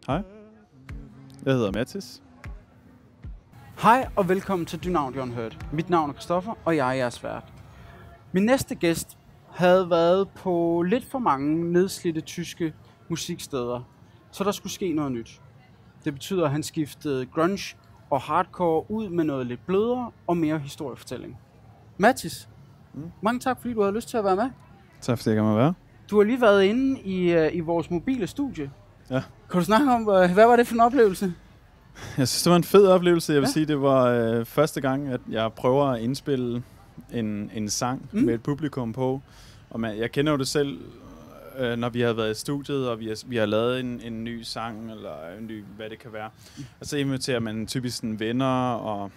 Hej, jeg hedder Mathis. Hej og velkommen til Dynaudio Unheard. Mit navn er Christoffer, og jeg er jeres vært. Min næste gæst havde været på lidt for mange nedslidte tyske musiksteder, så der skulle ske noget nyt. Det betyder, at han skiftede grunge og hardcore ud med noget lidt blødere og mere historiefortælling. Mathis, mange tak fordi du havde lyst til at være med. Tak fordi jeg kan være. Du har lige været inde i vores mobile studie. Ja. Kan du snakke om, hvad var det for en oplevelse? Jeg synes, det var en fed oplevelse. Jeg vil sige, det var første gang, at jeg prøver at indspille en sang med et publikum på. Og jeg kender jo det selv, når vi har været i studiet, og vi har lavet en ny sang, eller en ny, hvad det kan være. Og så inviterer man typisk sådan venner, og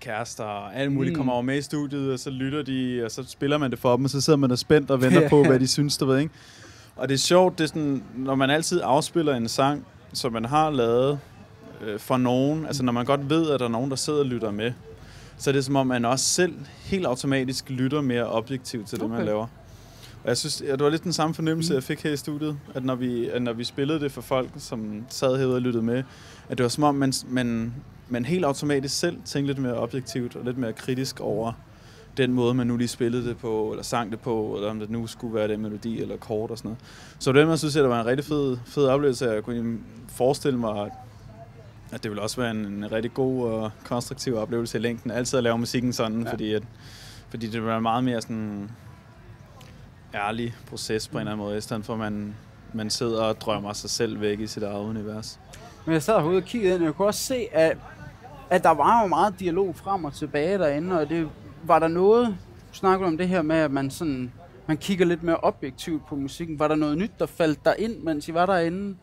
kærester, og alle mulige kommer over med i studiet, og så lytter de, og så spiller man det for dem, og så sidder man der spændt og venter på, hvad de synes, du ved, ikke? Og det er sjovt, det er sådan, når man altid afspiller en sang, som man har lavet for nogen, altså når man godt ved, at der er nogen, der sidder og lytter med, så er det som om, man også selv helt automatisk lytter mere objektivt til det, man laver. Og jeg synes, det var lidt den samme fornemmelse, jeg fik her i studiet, at når vi spillede det for folk, som sad herude og lyttede med, at det var som om, man helt automatisk selv tænkte lidt mere objektivt og lidt mere kritisk over den måde, man nu lige spillede det på, eller sang det på, eller om det nu skulle være den melodi eller kort og sådan noget. Så på den måde synes jeg, det var en rigtig fed oplevelse. Jeg kunne forestille mig, at det ville også være en rigtig god og konstruktiv oplevelse i længden. Altid at lave musikken sådan, fordi det var en meget mere sådan ærlig proces på en eller anden måde, i stedet for at man sidder og drømmer sig selv væk i sit eget univers. Men jeg sad herude og kiggede ind, og jeg kunne også se, at der var jo meget dialog frem og tilbage derinde, og det var der noget, du snakkede om det her med, at man kigger lidt mere objektivt på musikken. Var der noget nyt, der faldt der ind, mens I var derinde?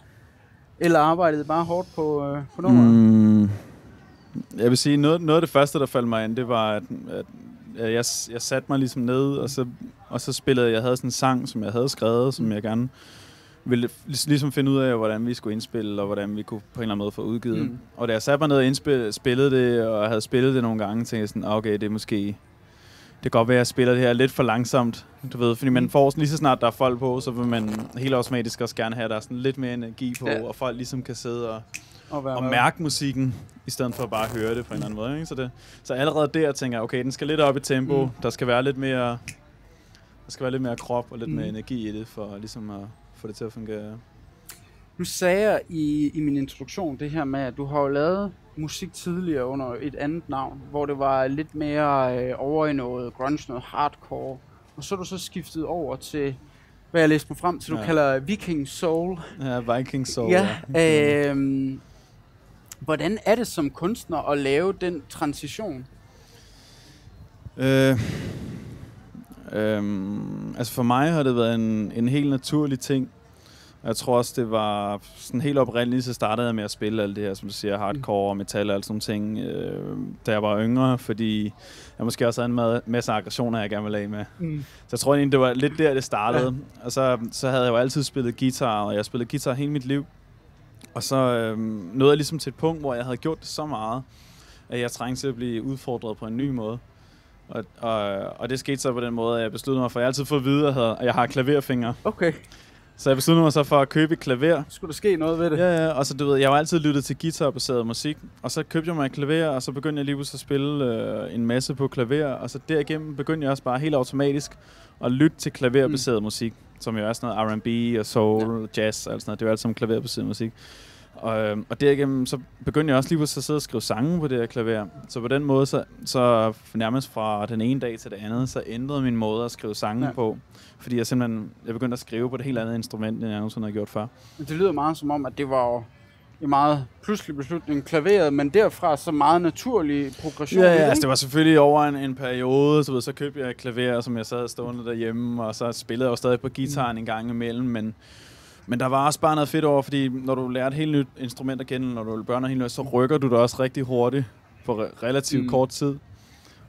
Eller arbejdede bare hårdt på nummeret? Jeg vil sige, noget af det første, der faldt mig ind, det var, at jeg satte mig ligesom ned, og så spillede jeg havde sådan en sang, som jeg havde skrevet, som jeg gerne ville ligesom finde ud af, hvordan vi skulle indspille, og hvordan vi kunne på en eller anden måde få udgivet. Og da jeg satte mig ned og spillede det, og havde spillet det nogle gange, tænkte jeg sådan, okay, det er måske... Det kan godt være, at jeg spiller det her lidt for langsomt, du ved, fordi man får lige så snart der er folk på, så vil man helt automatisk også gerne have, at der er sådan lidt mere energi på, og folk ligesom kan sidde og mærke musikken, i stedet for at bare høre det på en eller anden måde. Ikke? Så allerede der tænker jeg, okay, den skal lidt op i tempo, der skal være lidt mere krop og lidt mere energi i det, for ligesom at få det til at fungere. Nu sagde jeg i min introduktion det her med, at du har jo lavet musik tidligere under et andet navn, hvor det var lidt mere over i noget grunge, noget hardcore. Og så er du så skiftet over til, hvad jeg læste mig frem til, du kalder Viking Soul. Ja, Viking Soul. Ja. Hvordan er det som kunstner at lave den transition? Altså for mig har det været en helt naturlig ting. Jeg tror også, det var sådan helt oprindeligt, så startede jeg med at spille alt det her, som du siger, hardcore og metal og alt sådan nogle ting, da jeg var yngre, fordi jeg måske også havde en masse aggressioner, jeg gerne ville af med. Så jeg tror egentlig, det var lidt der, det startede. Og så havde jeg jo altid spillet guitar, og jeg spillede guitar hele mit liv. Og så nåede jeg ligesom til et punkt, hvor jeg havde gjort det så meget, at jeg trængte til at blive udfordret på en ny måde. Og det skete så på den måde, at jeg besluttede mig for, at jeg altid får at vide, at jeg har klaverfingre. Okay. Så jeg besluttede mig så for at købe et klaver. Skulle der ske noget ved det? Ja, og så du ved, jeg har altid lyttet til guitarbaseret musik, og så købte jeg mig et klaver, og så begyndte jeg lige pludselig at spille en masse på klaver, og så derigennem begyndte jeg også bare helt automatisk at lytte til klaverbaseret musik, som jo er sådan noget R&B og soul, jazz og alt sådan noget. Det er jo alt sammen klaverbaseret musik. Og derigennem så begyndte jeg også lige pludselig at sidde og skrive sange på det her klaver. Så på den måde, så nærmest fra den ene dag til det andet, så ændrede min måde at skrive sange på. Fordi jeg begyndte at skrive på et helt andet instrument, end jeg nogensinde havde gjort før. Det lyder meget som om, at det var en meget pludselig beslutning klaveret, men derfra så meget naturlig progression. Ja, altså det var selvfølgelig over en periode, så købte jeg et klaver, som jeg sad stående derhjemme, og så spillede jeg jo stadig på guitaren en gang imellem, men der var også bare noget fedt over, fordi når du lærer et helt nyt instrument at kende, når du børn helt nyt, så rykker du det også rigtig hurtigt på relativt kort tid.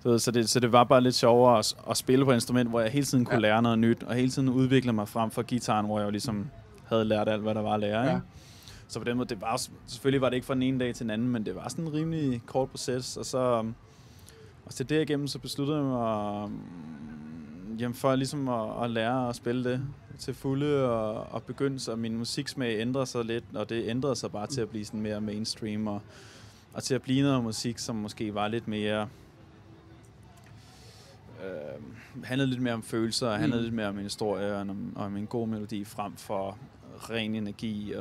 Så det var bare lidt sjovere at spille på et instrument, hvor jeg hele tiden kunne lære noget nyt, og hele tiden udvikle mig frem for guitaren, hvor jeg jo ligesom havde lært alt, hvad der var at lære. Ikke? Så på den måde, selvfølgelig var det ikke fra den ene dag til den anden, men det var sådan en rimelig kort proces, og så derigennem så besluttede jeg mig Jamen for ligesom at lære at spille det til fulde og begynde, så min musiksmag ændrer sig lidt, og det ændrede sig bare til at blive sådan mere mainstream, og til at blive noget musik, som måske var lidt mere, handlede lidt mere om følelser, og handlede lidt mere om en historie, og om en god melodi, frem for ren energi,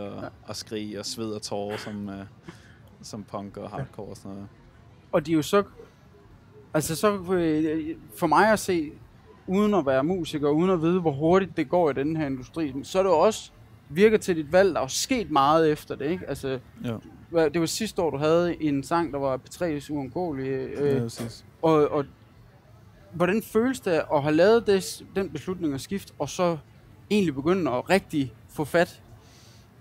og skrig, og sved og tårer, som punk og hardcore og sådan noget. Og de er jo så, altså så for mig at se, uden at være musiker, uden at vide, hvor hurtigt det går i den her industri, så er det jo også virker til dit valg, der er jo sket meget efter det, ikke? Altså, det var sidste år, du havde en sang, der var P3's Uundgåelige. Og hvordan føles det at have lavet den beslutning at skifte, og så egentlig begynde at rigtig få fat?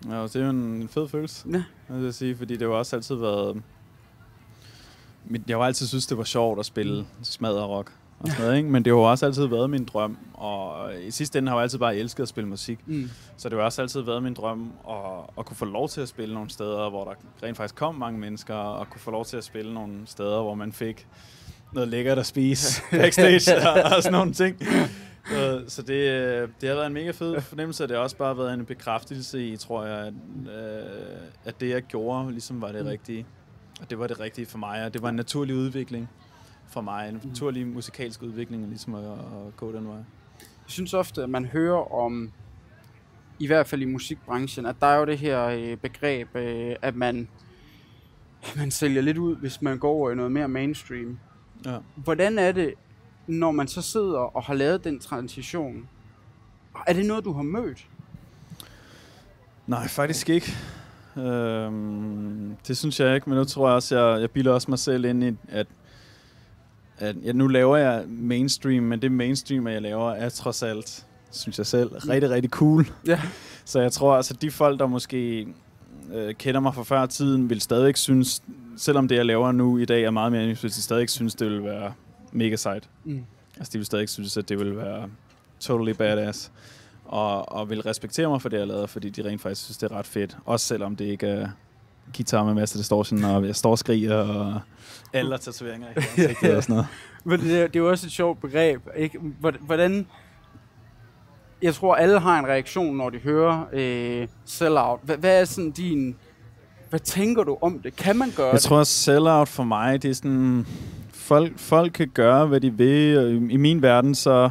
Ja, det er jo en fed følelse, jeg vil sige, fordi det har jo også altid været... Jeg har altid synes det var sjovt at spille smadderrock og sådan noget, ikke? Men det har jo også altid været min drøm, og i sidste ende har jeg altid bare elsket at spille musik. Så det har også altid været min drøm at kunne få lov til at spille nogle steder, hvor der rent faktisk kom mange mennesker, og kunne få lov til at spille nogle steder, hvor man fik noget lækkert at spise backstage og sådan nogle ting. Så det har været en mega fed fornemmelse, og det har også bare været en bekræftelse i, tror jeg, at det jeg gjorde ligesom var det rigtige. Og det var det rigtige for mig, og det var en naturlig udvikling for mig, en naturlig musikalsk udvikling, ligesom at gå den vej. Jeg synes ofte, at man hører om, i hvert fald i musikbranchen, at der er jo det her begreb, at man sælger lidt ud, hvis man går over i noget mere mainstream. Ja. Hvordan er det, når man så sidder og har lavet den transition? Er det noget, du har mødt? Nej, faktisk ikke. Det synes jeg ikke, men nu tror jeg også, jeg bilder også mig selv ind i, at nu laver jeg mainstream, men det mainstream, jeg laver, er trods alt, synes jeg selv, rigtig, rigtig cool. Ja. Så jeg tror, altså de folk, der måske kender mig fra før tiden, vil stadigvæk synes, selvom det, jeg laver nu i dag, er meget mere, hvis de stadigvæk synes, det vil være mega sejt. Altså de vil stadigvæk synes, at det vil være totally badass. Og vil respektere mig for det, jeg lavede, fordi de rent faktisk synes, det er ret fedt. Også selvom det ikke er guitar med masse distortion, og jeg står og skriger, og alle tatoveringer i ansigtet og sådan noget. Men det er jo også et sjovt begreb, ikke? Hvordan... Jeg tror, alle har en reaktion, når de hører sell-out. Hvad er sådan din... Hvad tænker du om det? Kan man gøre det? Jeg tror, at sell-out for mig, det er sådan... Folk kan gøre, hvad de vil. I min verden, så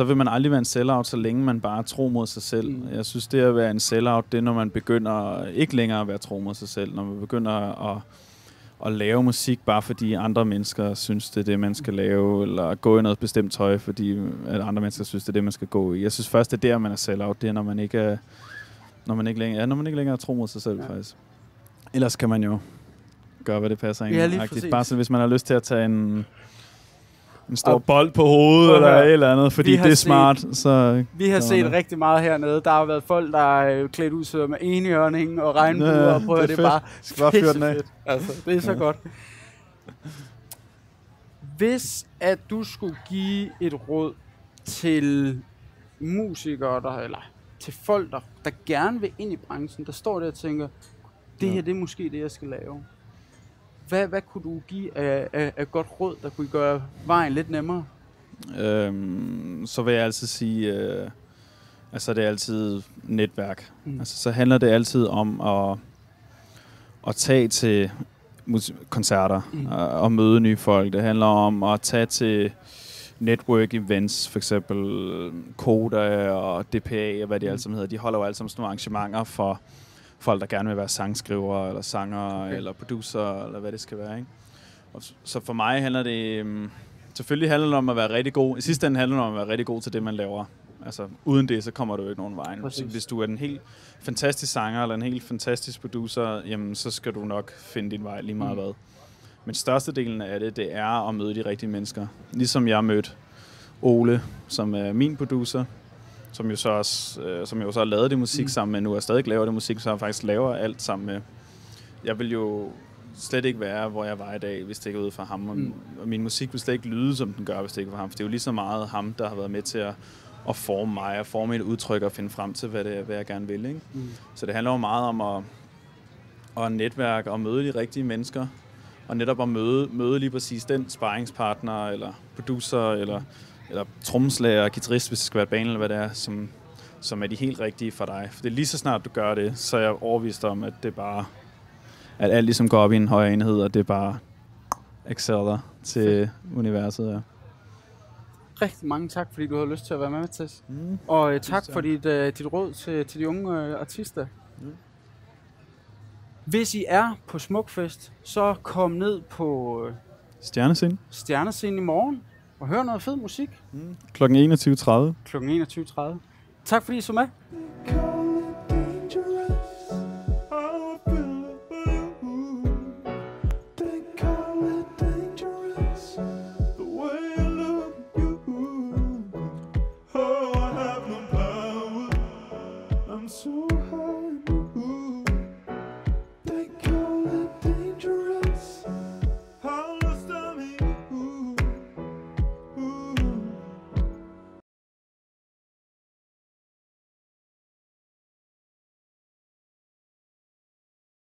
vil man aldrig være en sell-out, så længe man bare er tro mod sig selv. Jeg synes, det at være en sell-out, det er, når man begynder ikke længere at være tro mod sig selv. Når man begynder at lave musik, bare fordi andre mennesker synes, det er det, man skal lave. Eller gå i noget bestemt tøj, fordi at andre mennesker synes, det er det, man skal gå i. Jeg synes først, det er der, man er sell-out. Det er, når man ikke længere er tro mod sig selv, faktisk. Ellers kan man jo gøre, hvad det passer ind. Ja, lige præcis. Bare så, hvis man har lyst til at tage en stor bold på hovedet eller et eller andet, fordi det er smart. Så vi har set rigtig meget hernede. Der har været folk, der er klædt ud så med enhjørning og regnbuer, og prøver det bare fedt. Altså, det er så godt. Hvis at du skulle give et råd til musikere, eller til folk, der gerne vil ind i branchen, der står der og tænker, det her, det er måske det, jeg skal lave. Hvad kunne du give af godt råd, der kunne gøre vejen lidt nemmere? Så vil jeg altid sige, altså det er altid netværk. Altså så handler det altid om at tage til koncerter og møde nye folk. Det handler om at tage til network events, for eksempel Koda og DPA og hvad de alle sammen hedder. De holder jo alle sammen sådan nogle arrangementer for folk, der gerne vil være sangskrivere, eller sanger, eller producer, eller hvad det skal være, ikke? Og så for mig handler det... selvfølgelig handler det om at være rigtig god. I sidste ende handler det om at være rigtig god til det, man laver. Altså, uden det, så kommer du ikke nogen vej. Hvis du er en helt fantastisk sanger, eller en helt fantastisk producer, jamen, så skal du nok finde din vej lige meget hvad. Men størstedelen af det er at møde de rigtige mennesker. Ligesom jeg mødte Ole, som er min producer, som jo så har lavet det musik sammen med nu, og stadig laver det musik, så jeg faktisk laver alt sammen med. Jeg vil jo slet ikke være, hvor jeg var i dag, hvis det ikke er ude fra ham. Og min musik vil slet ikke lyde, som den gør, hvis det ikke var ham. For det er jo lige så meget ham, der har været med til at forme mig, og forme et udtryk og finde frem til, hvad jeg gerne vil. Ikke? Så det handler jo meget om at netværke og møde de rigtige mennesker, og netop at møde lige præcis den sparringspartner, eller producer, eller eller trommeslager, guitarist, hvis det skal være et band, eller hvad det er, som er de helt rigtige for dig. For det er lige så snart du gør det, så er jeg overbevist om, at det bare, at alt ligesom går op i en højere enhed, og det er bare exceller til universet, ja. Rigtig mange tak, fordi du har lyst til at være med, Mathias. Og tak for dit råd til de unge artister. Hvis I er på Smukfest, så kom ned på Stjernescenen i morgen og hør noget fed musik. Klokken 21.30. Klokken 21.30. Tak fordi I så med.